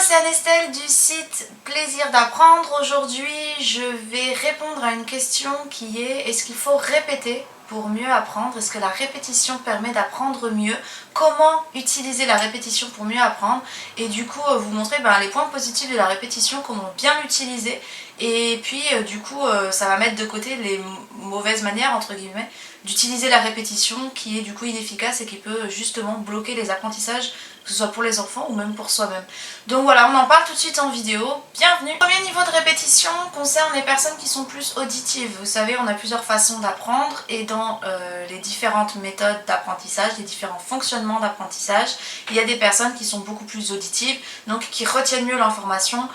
c'est Anestelle du site Plaisir d'apprendre. Aujourd'hui, je vais répondre à une question qui est: est-ce qu'il faut répéter pour mieux apprendre? Est-ce que la répétition permet d'apprendre mieux? Comment utiliser la répétition pour mieux apprendre? Et du coup, vous montrer les points positifs de la répétition, comment bien l'utiliser. Et puis, ça va mettre de côté les mauvaises manières, entre guillemets, d'utiliser la répétition qui est du coup inefficace et qui peut justement bloquer les apprentissages, que ce soit pour les enfants ou même pour soi-même. Donc voilà, on en parle tout de suite en vidéo. Bienvenue! Le premier niveau de répétition concerne les personnes qui sont plus auditives. Vous savez, on a plusieurs façons d'apprendre et dans les différentes méthodes d'apprentissage, les différents fonctionnements d'apprentissage, il y a des personnes qui sont beaucoup plus auditives, donc qui retiennent mieux l'information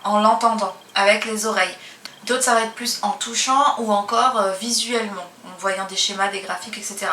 en l'entendant, avec les oreilles. D'autres, ça va être plus en touchant ou encore visuellement, en voyant des schémas, des graphiques, etc.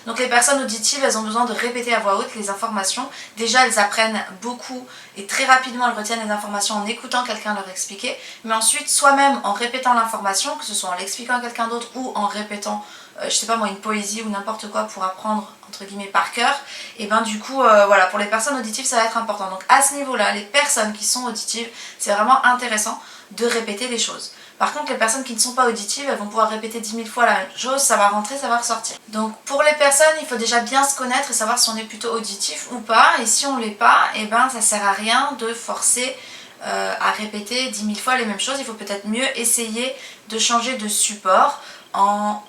Donc les personnes auditives, elles ont besoin de répéter à voix haute les informations. Déjà, elles apprennent beaucoup et très rapidement, elles retiennent les informations en écoutant quelqu'un leur expliquer. Mais ensuite, soi-même, en répétant l'information, que ce soit en l'expliquant à quelqu'un d'autre ou en répétant, je sais pas moi, une poésie ou n'importe quoi pour apprendre, entre guillemets, par cœur, et voilà, pour les personnes auditives, ça va être important. Donc à ce niveau-là, les personnes qui sont auditives, c'est vraiment intéressant de répéter les choses. Par contre, les personnes qui ne sont pas auditives, elles vont pouvoir répéter 10 000 fois la même chose, ça va rentrer, ça va ressortir. Donc pour les personnes, il faut déjà bien se connaître et savoir si on est plutôt auditif ou pas. Et si on ne l'est pas, ça sert à rien de forcer à répéter 10 000 fois les mêmes choses. Il faut peut-être mieux essayer de changer de support en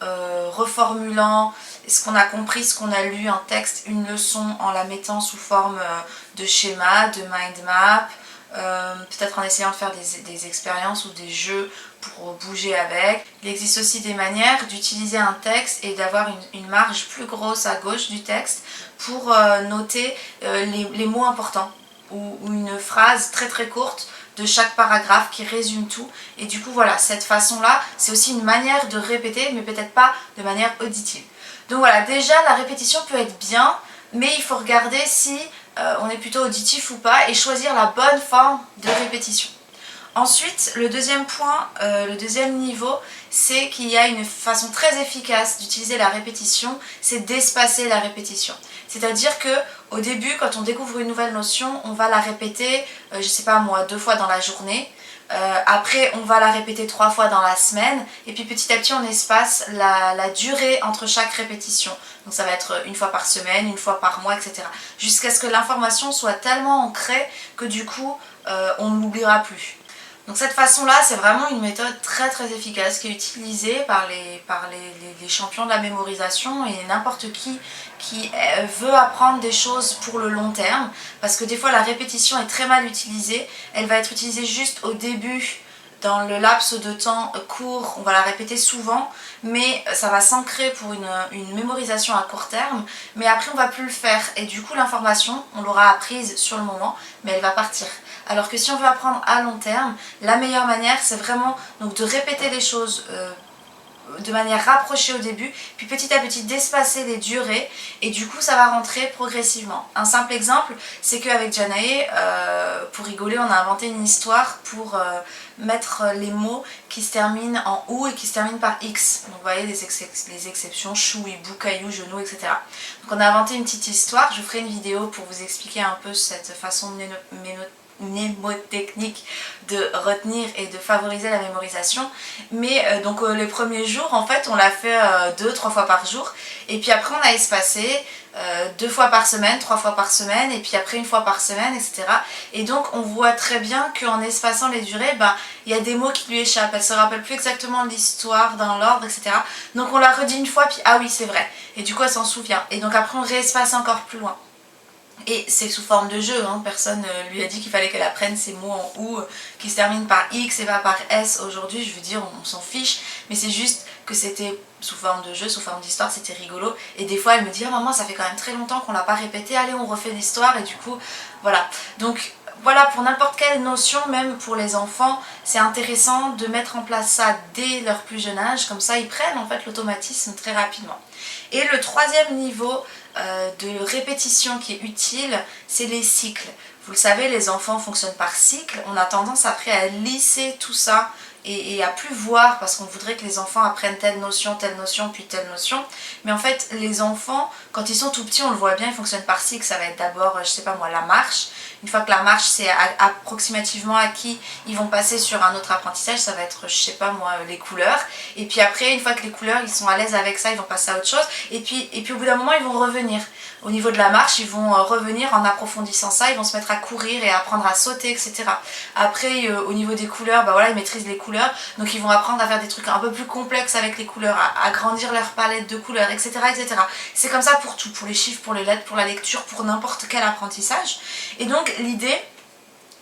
reformulant ce qu'on a compris, ce qu'on a lu, un texte, une leçon, en la mettant sous forme de schéma, de mind map, peut-être en essayant de faire des expériences ou des jeux pour bouger avec. Il existe aussi des manières d'utiliser un texte et d'avoir une marge plus grosse à gauche du texte pour noter les mots importants ou une phrase très très courte de chaque paragraphe qui résume tout. Et du coup voilà, cette façon-là, c'est aussi une manière de répéter, mais peut-être pas de manière auditive. Donc voilà, déjà la répétition peut être bien, mais il faut regarder si on est plutôt auditif ou pas et choisir la bonne forme de répétition. Ensuite, le deuxième point, le deuxième niveau, c'est qu'il y a une façon très efficace d'utiliser la répétition, c'est d'espacer la répétition. C'est-à-dire que au début, quand on découvre une nouvelle notion, on va la répéter, je sais pas moi, 2 fois dans la journée. Après, on va la répéter 3 fois dans la semaine, et puis petit à petit, on espace la durée entre chaque répétition. Donc ça va être 1 fois par semaine, 1 fois par mois, etc. Jusqu'à ce que l'information soit tellement ancrée que du coup, on ne l'oubliera plus. Donc cette façon-là, c'est vraiment une méthode très très efficace qui est utilisée par les champions de la mémorisation et n'importe qui veut apprendre des choses pour le long terme. Parce que des fois la répétition est très mal utilisée, elle va être utilisée juste au début, dans le laps de temps court, on va la répéter souvent, mais ça va s'ancrer pour une mémorisation à court terme, mais après on va plus le faire, et du coup l'information, on l'aura apprise sur le moment, mais elle va partir. Alors que si on veut apprendre à long terme, la meilleure manière c'est vraiment donc de répéter les choses de manière rapprochée au début, puis petit à petit d'espacer les durées, et du coup ça va rentrer progressivement. Un simple exemple, c'est qu'avec Janae, pour rigoler, on a inventé une histoire pour mettre les mots qui se terminent en OU et qui se terminent par X. Donc vous voyez les exceptions, chou, hibou, caillou, genou, etc. Donc on a inventé une petite histoire, je vous ferai une vidéo pour vous expliquer un peu cette façon de mnémotechnique de retenir et de favoriser la mémorisation. Mais les premiers jours, en fait, on l'a fait 2-3 fois par jour, et puis après on a espacé 2 fois par semaine, 3 fois par semaine, et puis après 1 fois par semaine, etc. Et donc on voit très bien qu'en espaçant les durées, il y a des mots qui lui échappent, elle se rappelle plus exactement l'histoire dans l'ordre, etc. Donc on la redit 1 fois, puis ah oui c'est vrai, et du coup elle s'en souvient, et donc après on réespace encore plus loin. Et c'est sous forme de jeu, hein. Personne lui a dit qu'il fallait qu'elle apprenne ces mots en OU qui se terminent par X et pas par S aujourd'hui, je veux dire, on s'en fiche, mais c'est juste que c'était sous forme de jeu, sous forme d'histoire, c'était rigolo. Et des fois elle me dit: oh, maman, ça fait quand même très longtemps qu'on l'a pas répété, allez on refait l'histoire, et du coup voilà. Donc voilà, pour n'importe quelle notion, même pour les enfants, c'est intéressant de mettre en place ça dès leur plus jeune âge, comme ça ils prennent en fait l'automatisme très rapidement. Et le troisième niveau de répétition qui est utile, c'est les cycles. Vous le savez, les enfants fonctionnent par cycle, on a tendance après à lisser tout ça et à plus voir, parce qu'on voudrait que les enfants apprennent telle notion, puis telle notion. Mais en fait, les enfants, quand ils sont tout petits, on le voit bien, ils fonctionnent par cycle. Ça va être d'abord, je sais pas moi, la marche, Une fois que la marche c'est approximativement acquis, ils vont passer sur un autre apprentissage, ça va être, je sais pas moi, les couleurs. Et puis après, une fois que les couleurs, ils sont à l'aise avec ça, ils vont passer à autre chose. Et puis au bout d'un moment, ils vont revenir. Au niveau de la marche, ils vont revenir en approfondissant ça, ils vont se mettre à courir et apprendre à sauter, etc. Après, au niveau des couleurs, bah voilà, ils maîtrisent les couleurs, donc ils vont apprendre à faire des trucs un peu plus complexes avec les couleurs, à agrandir leur palette de couleurs, etc. etc. C'est comme ça pour tout, pour les chiffres, pour les lettres, pour la lecture, pour n'importe quel apprentissage. Et donc l'idée,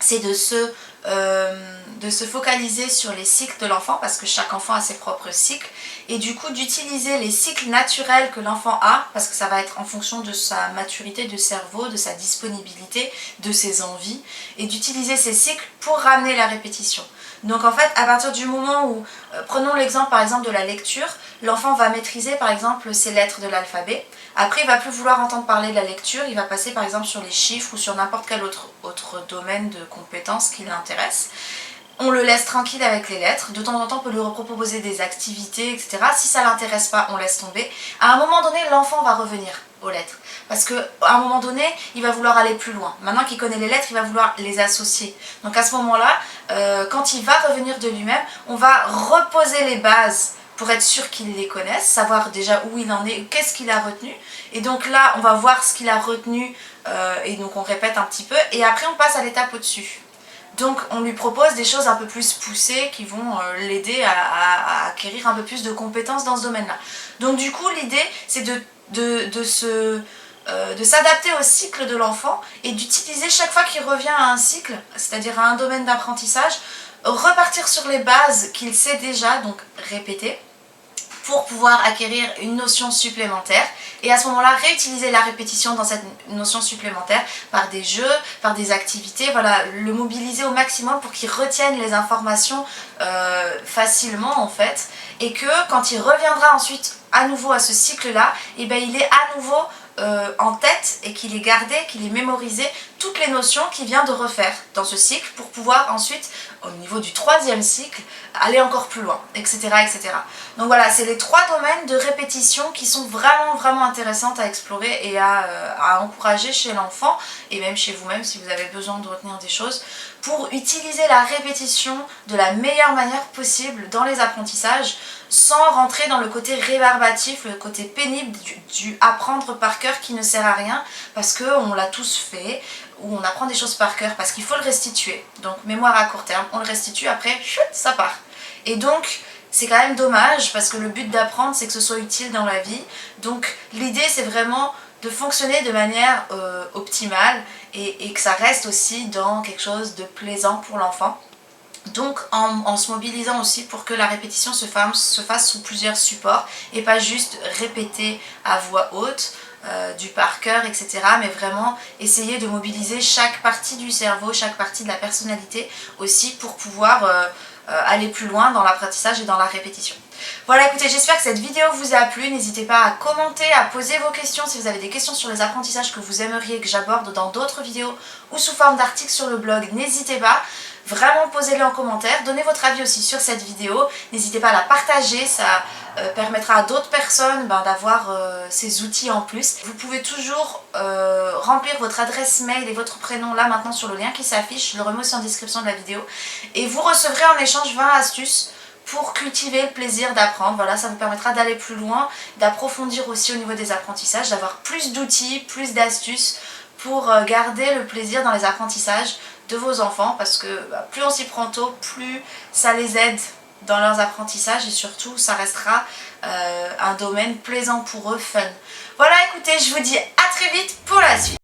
c'est de se focaliser sur les cycles de l'enfant, parce que chaque enfant a ses propres cycles, et du coup d'utiliser les cycles naturels que l'enfant a, parce que ça va être en fonction de sa maturité de cerveau, de sa disponibilité, de ses envies, et d'utiliser ces cycles pour ramener la répétition. Donc en fait, à partir du moment où, prenons l'exemple par exemple de la lecture, l'enfant va maîtriser par exemple ses lettres de l'alphabet. Après, il va plus vouloir entendre parler de la lecture, il va passer par exemple sur les chiffres ou sur n'importe quel autre domaine de compétences qui l'intéresse. On le laisse tranquille avec les lettres, de temps en temps on peut lui proposer des activités, etc. Si ça ne l'intéresse pas, on laisse tomber. À un moment donné, l'enfant va revenir aux lettres. Parce qu'à un moment donné, il va vouloir aller plus loin. Maintenant qu'il connaît les lettres, il va vouloir les associer. Donc à ce moment-là, quand il va revenir de lui-même, on va reposer les bases pour être sûr qu'il les connaisse, savoir déjà où il en est, qu'est-ce qu'il a retenu. Et donc là, on va voir ce qu'il a retenu, et donc on répète un petit peu, et après on passe à l'étape au-dessus. Donc on lui propose des choses un peu plus poussées qui vont l'aider à acquérir un peu plus de compétences dans ce domaine-là. Donc du coup, l'idée, c'est de s'adapter au cycle de l'enfant et d'utiliser chaque fois qu'il revient à un cycle, c'est-à-dire à un domaine d'apprentissage, repartir sur les bases qu'il sait déjà, donc répéter, pour pouvoir acquérir une notion supplémentaire, et à ce moment-là réutiliser la répétition dans cette notion supplémentaire par des jeux, par des activités, voilà, le mobiliser au maximum pour qu'il retienne les informations facilement en fait, et que quand il reviendra ensuite à nouveau à ce cycle-là, et ben il est à nouveau en tête et qu'il ait gardé, qu'il ait mémorisé toutes les notions qu'il vient de refaire dans ce cycle pour pouvoir ensuite, au niveau du troisième cycle, aller encore plus loin, etc. etc. Donc voilà, c'est les 3 domaines de répétition qui sont vraiment intéressantes à explorer et à encourager chez l'enfant et même chez vous-même si vous avez besoin de retenir des choses, pour utiliser la répétition de la meilleure manière possible dans les apprentissages, sans rentrer dans le côté rébarbatif, le côté pénible du apprendre par cœur qui ne sert à rien, parce qu'on l'a tous fait, où on apprend des choses par cœur, parce qu'il faut le restituer. Donc mémoire à court terme, on le restitue, après, chut, ça part. Et donc, c'est quand même dommage, parce que le but d'apprendre, c'est que ce soit utile dans la vie. Donc l'idée, c'est vraiment de fonctionner de manière optimale, et que ça reste aussi dans quelque chose de plaisant pour l'enfant. Donc en se mobilisant aussi pour que la répétition se fasse sous plusieurs supports et pas juste répéter à voix haute du par cœur, etc. Mais vraiment essayer de mobiliser chaque partie du cerveau, chaque partie de la personnalité aussi pour pouvoir aller plus loin dans l'apprentissage et dans la répétition. Voilà, écoutez, j'espère que cette vidéo vous a plu. N'hésitez pas à commenter, à poser vos questions si vous avez des questions sur les apprentissages que vous aimeriez que j'aborde dans d'autres vidéos ou sous forme d'articles sur le blog. N'hésitez pas, vraiment posez-les en commentaire. Donnez votre avis aussi sur cette vidéo. N'hésitez pas à la partager, ça permettra à d'autres personnes d'avoir ces outils en plus. Vous pouvez toujours remplir votre adresse mail et votre prénom là maintenant sur le lien qui s'affiche. Je le remets aussi en description de la vidéo. Et vous recevrez en échange 20 astuces pour cultiver le plaisir d'apprendre. Voilà, ça vous permettra d'aller plus loin, d'approfondir aussi au niveau des apprentissages, d'avoir plus d'outils, plus d'astuces pour garder le plaisir dans les apprentissages de vos enfants, parce que plus on s'y prend tôt, plus ça les aide dans leurs apprentissages et surtout ça restera un domaine plaisant pour eux, fun. Voilà, écoutez, je vous dis à très vite pour la suite.